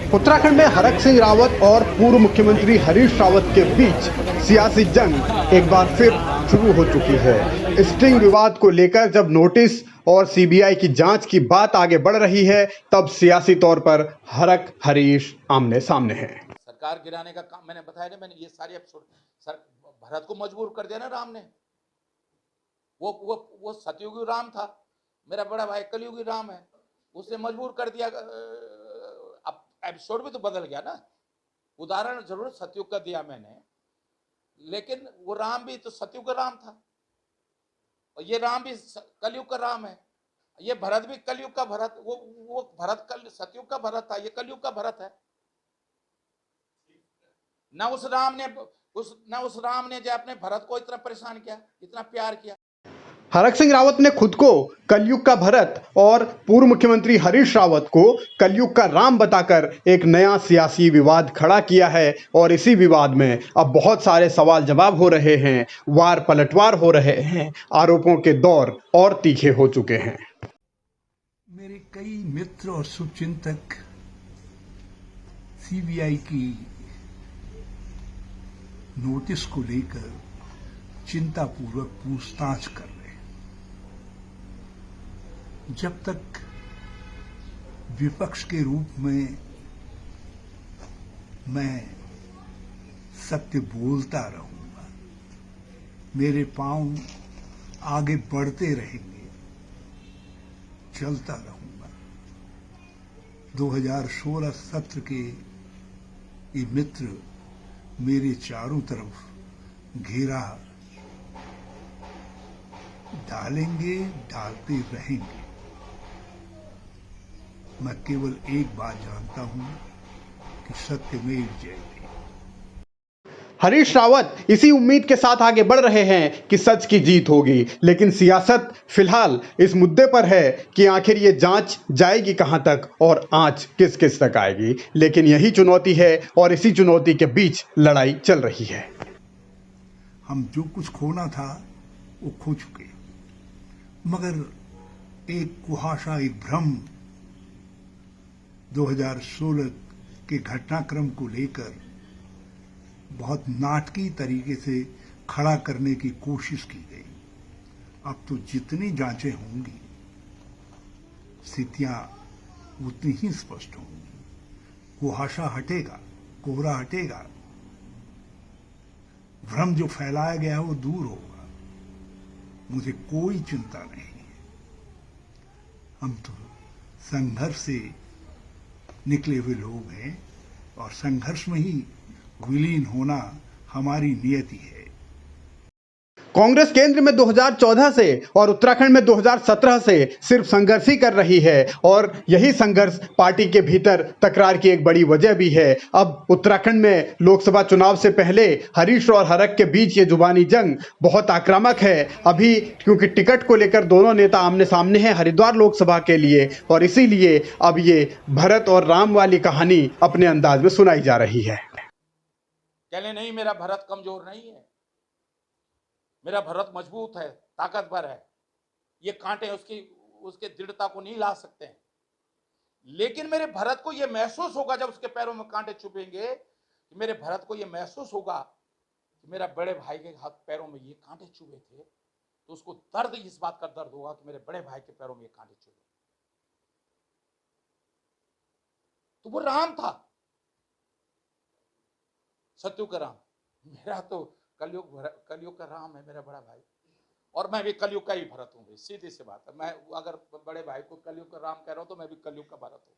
उत्तराखंड में हरक सिंह रावत और पूर्व मुख्यमंत्री हरीश रावत के बीच सियासी जंग एक बार फिर शुरू हो चुकी है। स्टिंग विवाद को लेकर जब नोटिस और सीबीआई की जांच की बात आगे बढ़ रही है, तब सियासी तौर पर हरक हरीश आमने सामने हैं। सरकार गिराने का काम मैंने बताया ना, मैंने ये सारी एपिसोड सर भरत को मजबूर कर दिया ना राम ने। वो सतयुगी राम था, मेरा बड़ा भाई कलयुगी राम है, उसने मजबूर कर दिया। अब एपिसोड भी तो बदल गया ना। उदाहरण जरूर सतयुग का दिया मैंने, लेकिन वो राम भी तो सतयुग का राम था और ये राम भी कलयुग का राम है। ये भरत भी कलयुग का भरत, वो भरत कल सतयुग का भरत था, ये कलयुग का भरत है। ना उस राम ने जो अपने भरत को इतना परेशान किया, इतना प्यार किया। हरक सिंह रावत ने खुद को कलयुग का भरत और पूर्व मुख्यमंत्री हरीश रावत को कलयुग का राम बताकर एक नया सियासी विवाद खड़ा किया है और इसी विवाद में अब बहुत सारे सवाल जवाब हो रहे हैं, वार पलटवार हो रहे हैं, आरोपों के दौर और तीखे हो चुके हैं। मेरे कई मित्र और शुभचिंतक सीबीआई की नोटिस को लेकर चिंतापूर्वक पूछताछ कर रहे हैं। जब तक विपक्ष के रूप में मैं सत्य बोलता रहूंगा, मेरे पांव आगे बढ़ते रहेंगे, चलता रहूंगा। 2016 सत्र के ये मित्र मेरे चारों तरफ घेरा डालेंगे, डालते रहेंगे। मैं केवल एक बात जानता हूं कि सत्यमेव जयते। हरीश रावत इसी उम्मीद के साथ आगे बढ़ रहे हैं कि सच की जीत होगी, लेकिन सियासत फिलहाल इस मुद्दे पर है कि आखिर ये जांच जाएगी कहां तक और आंच किस किस तक आएगी। लेकिन यही चुनौती है और इसी चुनौती के बीच लड़ाई चल रही है। हम जो कुछ खोना था वो खो चुके, मगर एक कुहासा, एक भ्रम 2016 के घटनाक्रम को लेकर बहुत नाटकीय तरीके से खड़ा करने की कोशिश की गई। अब तो जितनी जांचें होंगी, स्थितियां उतनी ही स्पष्ट होंगी। कुहासा हटेगा, कोहरा हटेगा, भ्रम जो फैलाया गया है वो दूर होगा। मुझे कोई चिंता नहीं है। हम तो संघर्ष से निकले हुए लोग हैं और संघर्ष में ही विलीन होना हमारी नियति है। कांग्रेस केंद्र में 2014 से और उत्तराखंड में 2017 से सिर्फ संघर्ष ही कर रही है और यही संघर्ष पार्टी के भीतर तकरार की एक बड़ी वजह भी है। अब उत्तराखंड में लोकसभा चुनाव से पहले हरीश और हरक के बीच ये जुबानी जंग बहुत आक्रामक है अभी, क्योंकि टिकट को लेकर दोनों नेता आमने सामने हैं हरिद्वार लोकसभा के लिए, और इसीलिए अब ये भरत और राम वाली कहानी अपने अंदाज में सुनाई जा रही है। कहले नहीं, मेरा भरत कमजोर नहीं है, मेरा भरत मजबूत है, ताकतवर है। ये कांटे उसके दृढ़ता को नहीं ला सकते हैं। लेकिन मेरे भरत को यह महसूस होगा जब उसके पैरों में कांटे चुभेंगे, मेरे भरत को यह महसूस होगा कि मेरा बड़े भाई के हाथ पैरों में ये कांटे चुभे थे, तो उसको दर्द, इस बात का दर्द होगा कि मेरे बड़े भाई के पैरों में ये कांटे चुभे। तो वो राम था, सतयुग का राम। मेरा तो कलयुग का राम है मेरा बड़ा भाई, और मैं भी कलयुग का ही भरत हूँ। सीधी सी बात है, मैं अगर बड़े भाई को कलयुग का राम कह रहा हूं तो मैं भी कलयुग का भरत हूँ।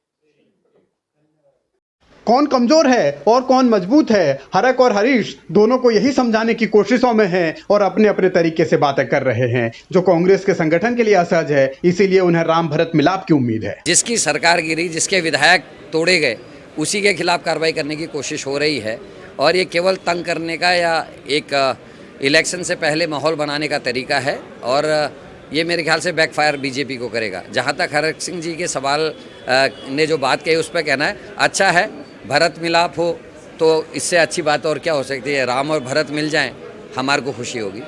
कौन कमजोर है और कौन मजबूत है, हरक और हरीश दोनों को यही समझाने की कोशिशों में हैं और अपने अपने तरीके से बातें कर रहे हैं, जो कांग्रेस के संगठन के लिए असहज है। इसीलिए उन्हें राम भरत मिलाप की उम्मीद है। जिसकी सरकार गिरी, जिसके विधायक तोड़े गए, उसी के खिलाफ कार्रवाई करने की कोशिश हो रही है और ये केवल तंग करने का या एक इलेक्शन से पहले माहौल बनाने का तरीका है और ये मेरे ख्याल से बैकफायर बीजेपी को करेगा। जहाँ तक हरक सिंह जी के सवाल ने जो बात कही, उस पर कहना है अच्छा है, भरत मिलाप हो तो इससे अच्छी बात और क्या हो सकती है। राम और भरत मिल जाएं, हमारे को खुशी होगी।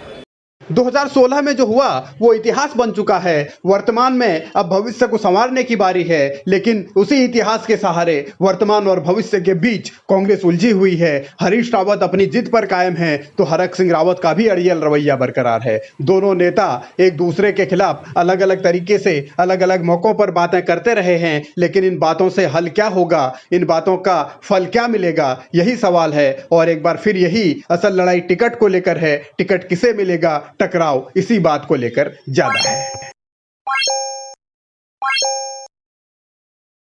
2016 में जो हुआ वो इतिहास बन चुका है। वर्तमान में अब भविष्य को संवारने की बारी है, लेकिन उसी इतिहास के सहारे वर्तमान और भविष्य के बीच कांग्रेस उलझी हुई है। हरीश रावत अपनी जिद पर कायम है तो हरक सिंह रावत का भी अड़ियल रवैया बरकरार है। दोनों नेता एक दूसरे के खिलाफ अलग अलग तरीके से अलग अलग मौकों पर बातें करते रहे हैं, लेकिन इन बातों से हल क्या होगा, इन बातों का फल क्या मिलेगा, यही सवाल है। और एक बार फिर यही असल लड़ाई टिकट को लेकर है। टिकट किसे मिलेगा, टकराव इसी बात को लेकर ज्यादा है।